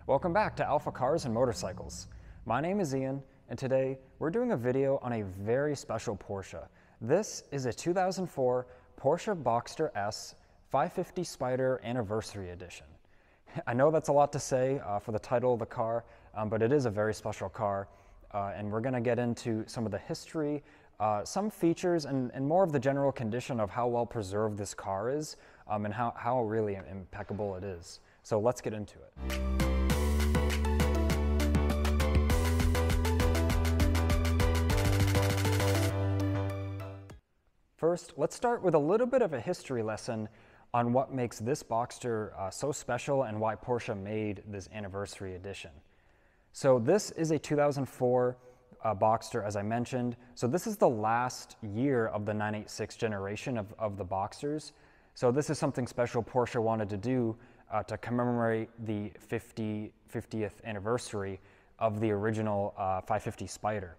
Welcome back to AlphaCars and Motorcycles. My name is Ian, and today we're doing a video on a very special Porsche. This is a 2004 Porsche Boxster S 550 Spyder Anniversary Edition. I know that's a lot to say for the title of the car, but it is a very special car, and we're going to get into some of the history, some features, and more of the general condition of how well preserved this car is, and how really impeccable it is. So let's get into it. First, let's start with a little bit of a history lesson on what makes this Boxster so special and why Porsche made this anniversary edition. So this is a 2004 Boxster, as I mentioned. So this is the last year of the 986 generation of the Boxsters. So this is something special Porsche wanted to do to commemorate the 50th anniversary of the original 550 Spyder.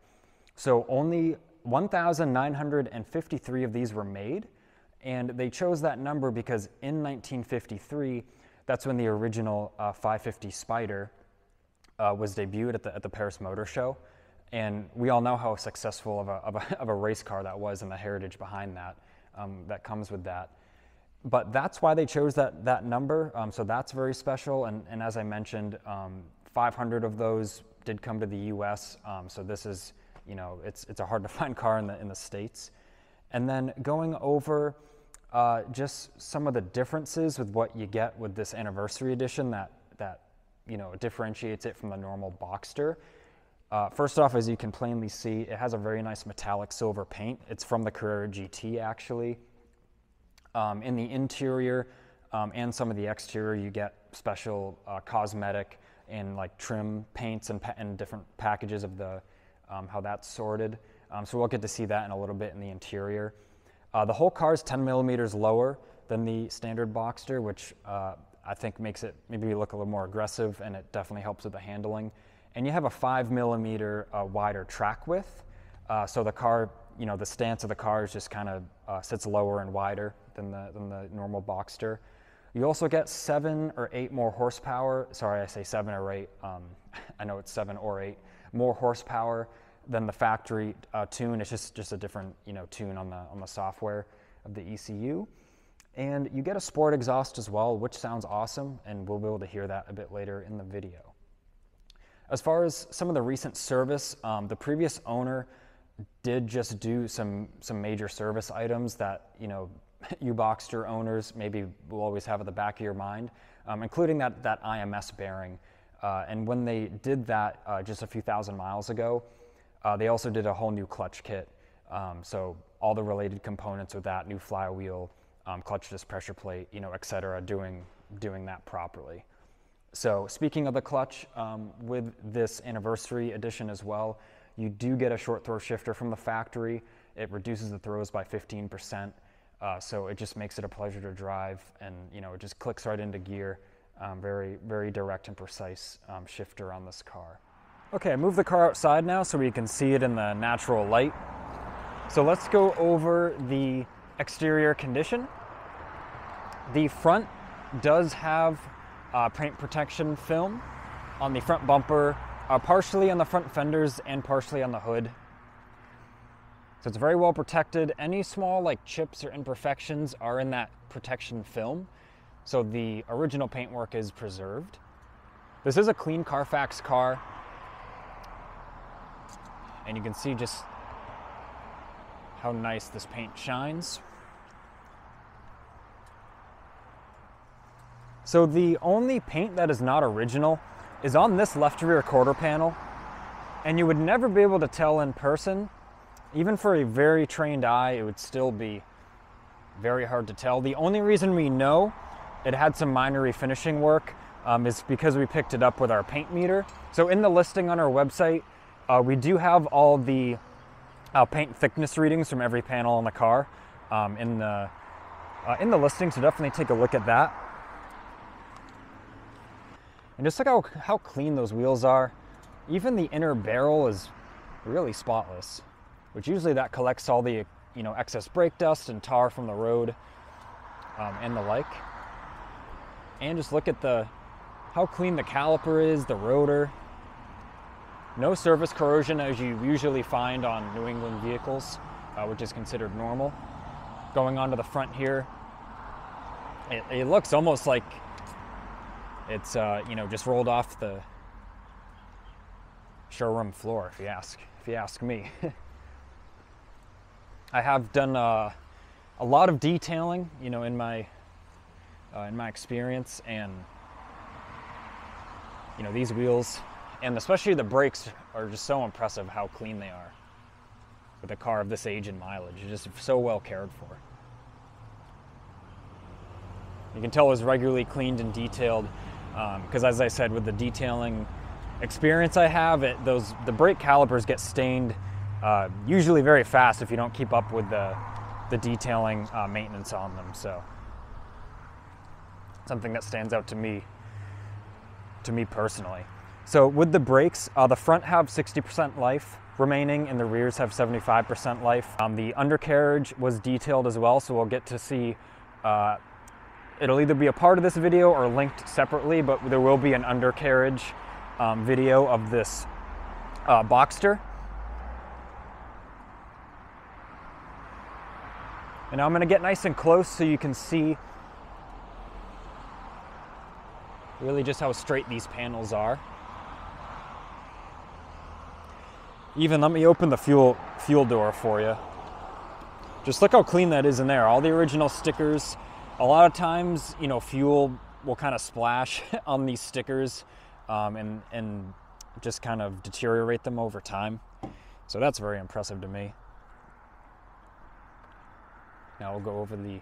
So only 1,953 of these were made, and they chose that number because in 1953, that's when the original 550 Spyder was debuted at the Paris Motor Show, and we all know how successful of a race car that was and the heritage behind that that comes with that. But that's why they chose that number, so that's very special, and as I mentioned, 500 of those did come to the US, so this is, you know, it's a hard to find car in the States. And then going over just some of the differences with what you get with this anniversary edition that you know, differentiates it from the normal Boxster. First off, as you can plainly see, it has a very nice metallic silver paint. It's from the Carrera GT, actually. In the interior and some of the exterior, you get special cosmetic and like trim paints and different packages of the how that's sorted. So we'll get to see that in a little bit in the interior. The whole car is 10 millimeters lower than the standard Boxster, which I think makes it maybe look a little more aggressive, and it definitely helps with the handling. And you have a 5 millimeter wider track width. So the car, you know, the stance of the car is just kind of sits lower and wider than the normal Boxster. You also get 7 or 8 more horsepower. Sorry, I say 7 or 8. I know it's 7 or 8 more horsepower than the factory tune. It's just a different, you know, tune on the software of the ECU. And you get a sport exhaust as well, which sounds awesome, and we'll be able to hear that a bit later in the video. As far as some of the recent service, the previous owner did just do some major service items that, you know, you Boxster owners maybe will always have at the back of your mind, including that IMS bearing. And when they did that just a few thousand miles ago, they also did a whole new clutch kit. So all the related components with that, new flywheel, clutch disc pressure plate, you know, etc., doing that properly. So speaking of the clutch, with this anniversary edition as well, you do get a short throw shifter from the factory. It reduces the throws by 15%. So it just makes it a pleasure to drive, and, you know, it just clicks right into gear. Very, very direct and precise shifter on this car. Okay, I moved the car outside now so we can see it in the natural light. So let's go over the exterior condition. The front does have paint protection film on the front bumper, partially on the front fenders and partially on the hood. So it's very well protected. Any small like chips or imperfections are in that protection film. So the original paintwork is preserved. This is a clean Carfax car. And you can see just how nice this paint shines. So the only paint that is not original is on this left rear quarter panel. And you would never be able to tell in person. Even for a very trained eye, it would still be very hard to tell. The only reason we know it had some minor refinishing work is because we picked it up with our paint meter. So in the listing on our website, we do have all the paint thickness readings from every panel on the car in the listing, so definitely take a look at that. And just look how clean those wheels are. Even the inner barrel is really spotless, which usually that collects all the, you know, excess brake dust and tar from the road and the like. And just look at the how clean the caliper is, the rotor. No surface corrosion as you usually find on New England vehicles, which is considered normal. Going onto the front here, it looks almost like it's you know, just rolled off the showroom floor, if you ask me. I have done a lot of detailing, you know, in my experience, and you know, these wheels and especially the brakes are just so impressive how clean they are with a car of this age and mileage. It's just so well cared for. You can tell it was regularly cleaned and detailed because, as I said, with the detailing experience I have, the brake calipers get stained usually very fast if you don't keep up with the detailing maintenance on them. So something that stands out to me personally. So with the brakes, the front have 60% life remaining and the rears have 75% life. The undercarriage was detailed as well, so we'll get to see, it'll either be a part of this video or linked separately, but there will be an undercarriage video of this Boxster. And now I'm going to get nice and close so you can see really just how straight these panels are. Even let me open the fuel door for you. Just look how clean that is in there. All the original stickers. A lot of times, you know, fuel will kind of splash on these stickers and just kind of deteriorate them over time. So that's very impressive to me. Now we'll go over the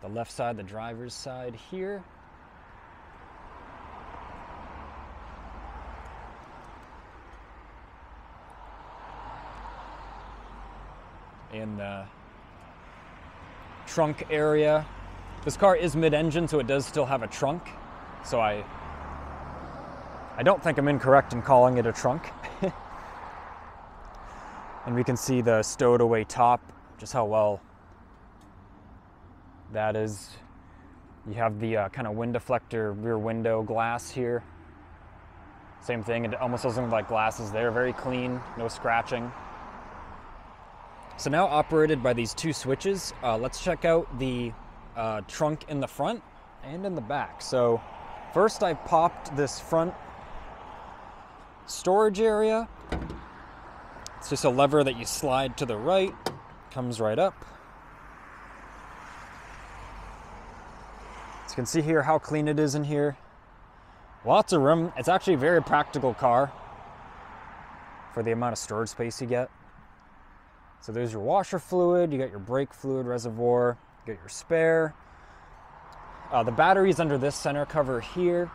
left side, the driver's side here. In the trunk area. This car is mid-engine, so it does still have a trunk. So I don't think I'm incorrect in calling it a trunk. And we can see the stowed away top, just how well that is. You have the kind of wind deflector rear window glass here. Same thing, it almost doesn't look like glasses there. Very clean, no scratching. So now operated by these two switches, let's check out the trunk in the front and in the back. So first I popped this front storage area. It's just a lever that you slide to the right, comes right up. So you can see here how clean it is in here. Lots of room. It's actually a very practical car for the amount of storage space you get. So there's your washer fluid, you got your brake fluid reservoir, you got your spare. The battery's under this center cover here.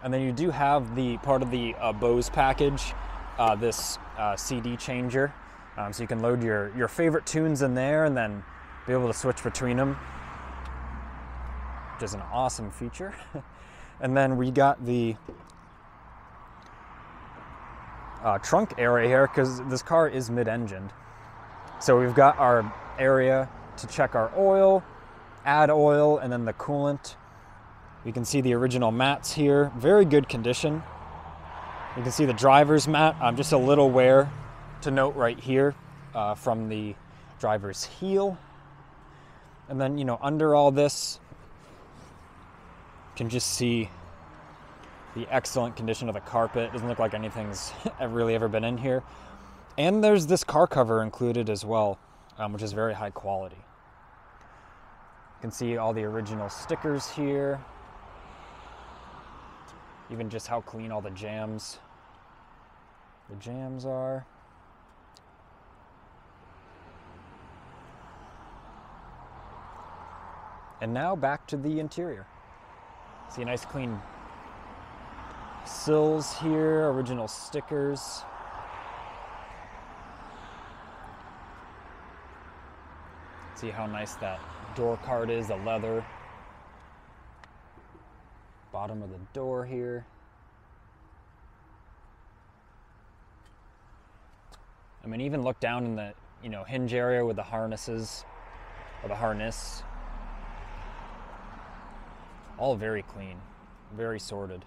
And then you do have the part of the Bose package, this CD changer. So you can load your favorite tunes in there and then be able to switch between them, which is an awesome feature. And then we got the trunk area here because this car is mid-engined. So we've got our area to check our oil, add oil, and then the coolant. You can see the original mats here, very good condition. You can see the driver's mat, just a little wear to note right here from the driver's heel. And then, you know, under all this, you can just see the excellent condition of the carpet. Doesn't look like anything's really ever been in here. And there's this car cover included as well, which is very high quality. You can see all the original stickers here. Even just how clean all the jams are. And now back to the interior. See a nice clean sills here, original stickers. See how nice that door card is, the leather. Bottom of the door here. I mean, even look down in the, you know, hinge area with the harnesses, or the harness. All very clean, very sorted.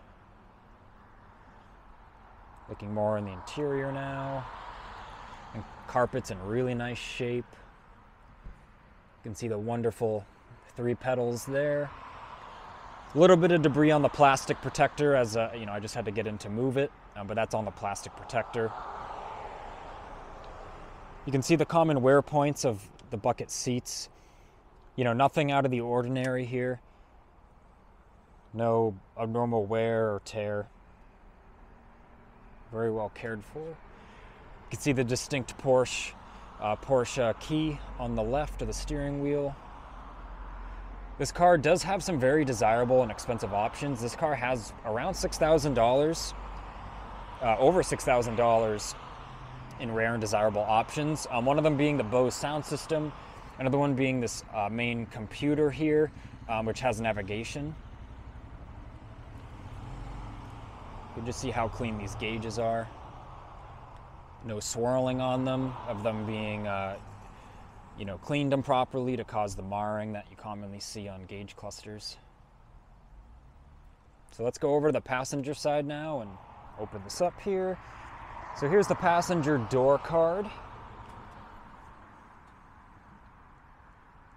Looking more in the interior now. And carpet's in really nice shape. You can see the wonderful 3 pedals there. A little bit of debris on the plastic protector as you know, I just had to get in to move it, but that's on the plastic protector. You can see the common wear points of the bucket seats. You know, nothing out of the ordinary here. No abnormal wear or tear. Very well cared for. You can see the distinct Porsche key on the left of the steering wheel. This car does have some very desirable and expensive options. This car has around $6,000, over $6,000 in rare and desirable options. One of them being the Bose sound system, another one being this main computer here, which has navigation. You can just see how clean these gauges are. No swirling on them, of them being you know, cleaned them properly to cause the marring that you commonly see on gauge clusters. So let's go over to the passenger side now and open this up here. So here's the passenger door card. You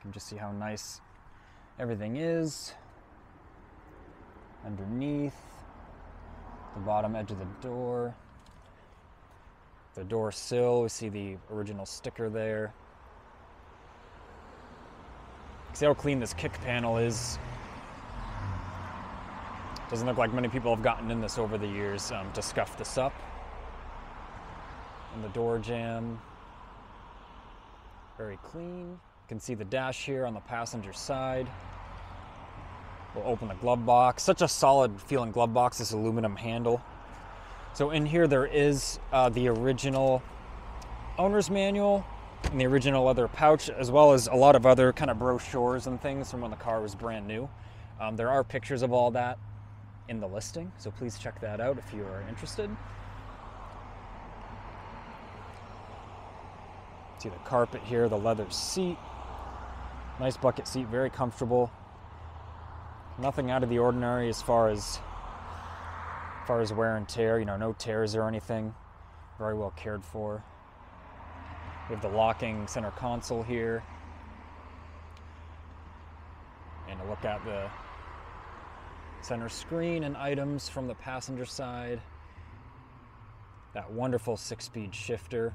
can just see how nice everything is. Underneath, the bottom edge of the door. The door sill, we see the original sticker there. See how clean this kick panel is. Doesn't look like many people have gotten in this over the years to scuff this up. And the door jamb, very clean. You can see the dash here on the passenger side. We'll open the glove box. Such a solid feeling glove box, this aluminum handle. So in here there is the original owner's manual and the original leather pouch, as well as a lot of other kind of brochures and things from when the car was brand new. There are pictures of all that in the listing, so please check that out if you are interested. See the carpet here, the leather seat. Nice bucket seat, very comfortable. Nothing out of the ordinary as far as wear and tear, you know, no tears or anything. Very well cared for. We have the locking center console here. And a look at the center screen and items from the passenger side. That wonderful 6-speed shifter.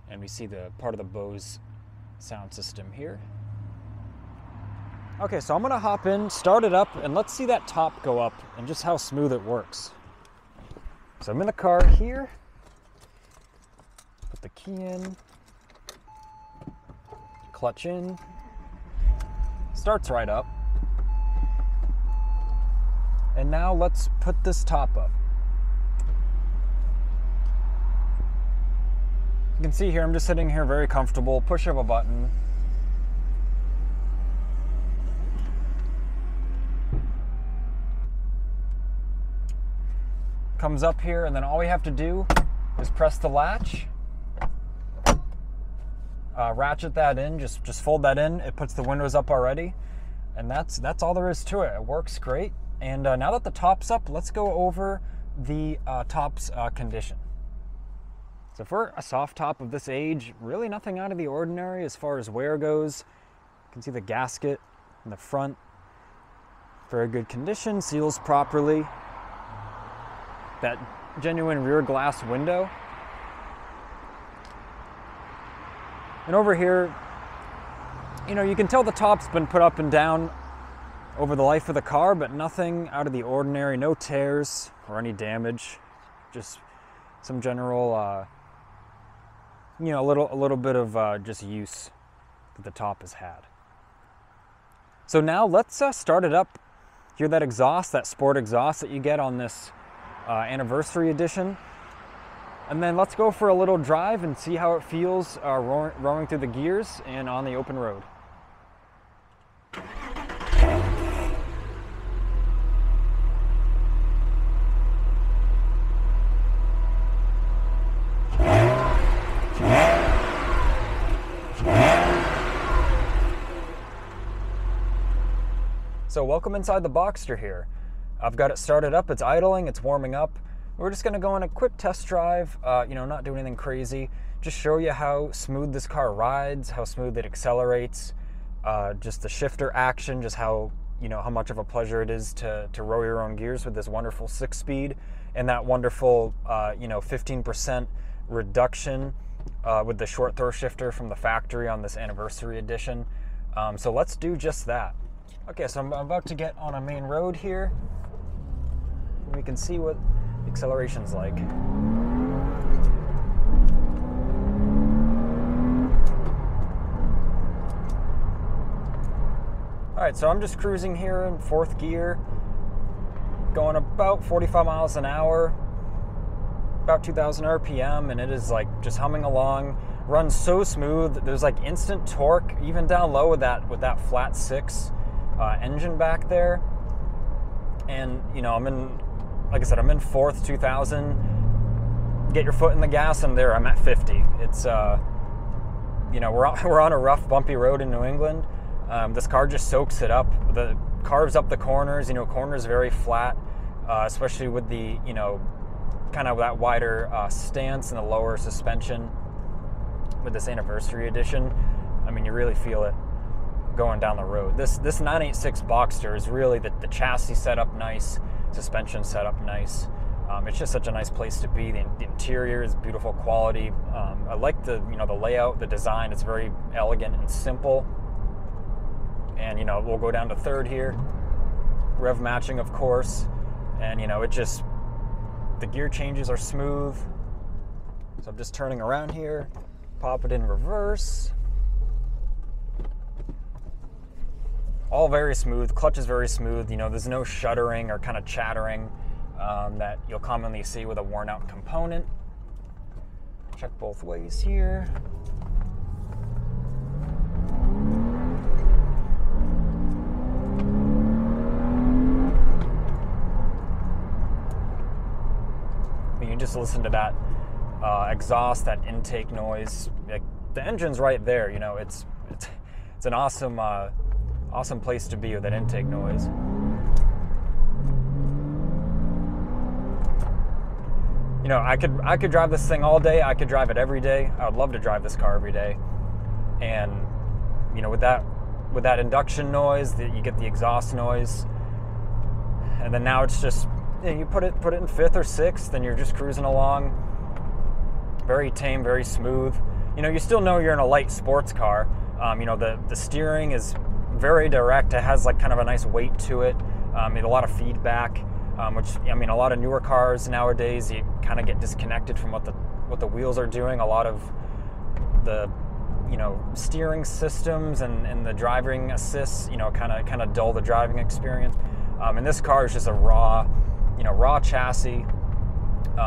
And we see the part of the Bose sound system here. Okay, so I'm gonna hop in, start it up, and let's see that top go up and just how smooth it works. So I'm in the car here. Put the key in. Clutch in. Starts right up. And now let's put this top up. You can see here, I'm just sitting here very comfortable, push of a button. Comes up here, and then all we have to do is press the latch, ratchet that in, just fold that in. It puts the windows up already, and that's all there is to it. It works great. And now that the top's up, let's go over the top's condition. So for a soft top of this age, really nothing out of the ordinary as far as wear goes. You can see the gasket in the front. Very good condition, seals properly. That genuine rear glass window. And over here, you know, you can tell the top's been put up and down over the life of the car, but nothing out of the ordinary, no tears or any damage. Just some general, you know, a little bit of just use that the top has had. So now let's start it up. Hear that exhaust, that sport exhaust that you get on this anniversary edition. And then let's go for a little drive and see how it feels roaring through the gears and on the open road. So welcome inside the Boxster here. I've got it started up, it's idling, it's warming up. We're just gonna go on a quick test drive, you know, not do anything crazy. Just show you how smooth this car rides, how smooth it accelerates, just the shifter action, just how, you know, how much of a pleasure it is to roll your own gears with this wonderful 6-speed, and that wonderful, you know, 15% reduction with the short throw shifter from the factory on this anniversary edition. So let's do just that. Okay, so I'm about to get on a main road here. We can see what the acceleration's like. All right, so I'm just cruising here in 4th gear, going about 45 miles an hour, about 2,000 RPM, and it is like just humming along. Runs so smooth. There's like instant torque, even down low with that flat 6 engine back there. And you know, like I said, I'm in 4th, 2,000. Get your foot in the gas, and there I'm at 50. It's you know, we're on a rough, bumpy road in New England. This car just soaks it up. The carves up the corners. You know, corners very flat, especially with the, you know, kind of that wider stance and the lower suspension with this anniversary edition. I mean, you really feel it going down the road. This 986 Boxster is really the chassis set up nice, suspension set up nice. It's just such a nice place to be. The interior is beautiful quality. I like the, you know, the layout, the design. It's very elegant and simple. And you know, we'll go down to 3rd here. Rev matching, of course. And you know, it just, the gear changes are smooth. So I'm just turning around here, pop it in reverse. All very smooth, clutch is very smooth. You know, there's no shuddering or kind of chattering that you'll commonly see with a worn out component. Check both ways here. You just listen to that exhaust, that intake noise. Like, the engine's right there. You know, it's an awesome awesome place to be with that intake noise. You know, I could drive this thing all day. I could drive it every day. I would love to drive this car every day. And you know, with that induction noise, you get the exhaust noise. And then now it's just, you put it in 5th or 6th, then you're just cruising along. Very tame, very smooth. You know, you still know you're in a light sports car. You know, the steering is very direct. It has like kind of a nice weight to it. A lot of feedback, which, I mean, a lot of newer cars nowadays, you kind of get disconnected from what the wheels are doing. A lot of the, you know, steering systems and the driving assists, you know, kind of dull the driving experience. And this car is just a raw chassis.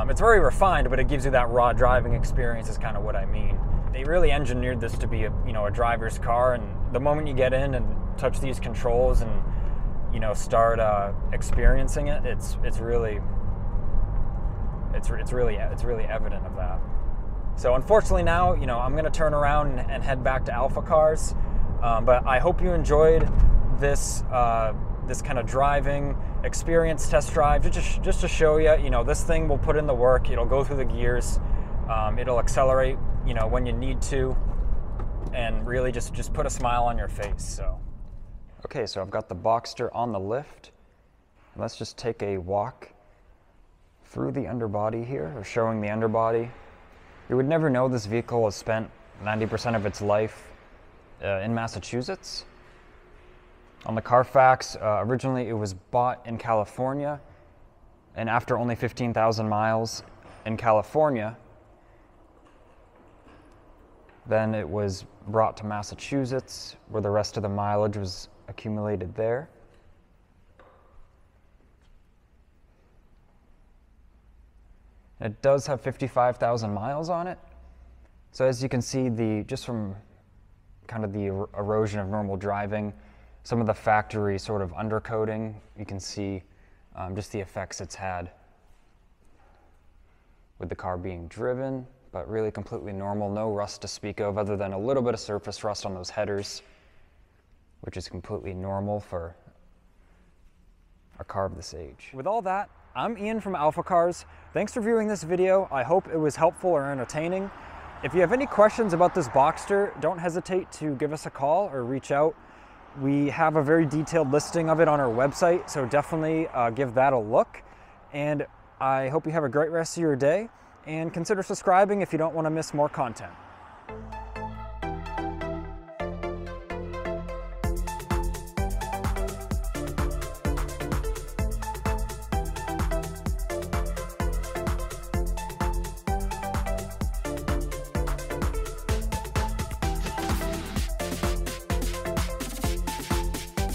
It's very refined, but it gives you that raw driving experience is kind of what I mean. They really engineered this to be a driver's car, and the moment you get in and touch these controls and, you know, start experiencing it, it's really evident of that. So unfortunately now, you know, I'm going to turn around and head back to AlphaCars, but I hope you enjoyed this this kind of driving experience test drive, just to show you, you know, this thing will put in the work. It'll go through the gears. It'll accelerate, you know, when you need to, and really just put a smile on your face. So, okay, so I've got the Boxster on the lift. Let's just take a walk through the underbody here, or showing the underbody. You would never know this vehicle has spent 90% of its life in Massachusetts. On the Carfax, originally it was bought in California, and after only 15,000 miles in California, then it was brought to Massachusetts, where the rest of the mileage was accumulated there. It does have 55,000 miles on it. So as you can see, just from kind of the erosion of normal driving, some of the factory sort of undercoating, you can see just the effects it's had with the car being driven, but really completely normal, no rust to speak of, other than a little bit of surface rust on those headers, which is completely normal for a car of this age. With all that, I'm Ian from AlphaCars. Thanks for viewing this video. I hope it was helpful or entertaining. If you have any questions about this Boxster, don't hesitate to give us a call or reach out. We have a very detailed listing of it on our website, so definitely give that a look. And I hope you have a great rest of your day, and consider subscribing if you don't want to miss more content.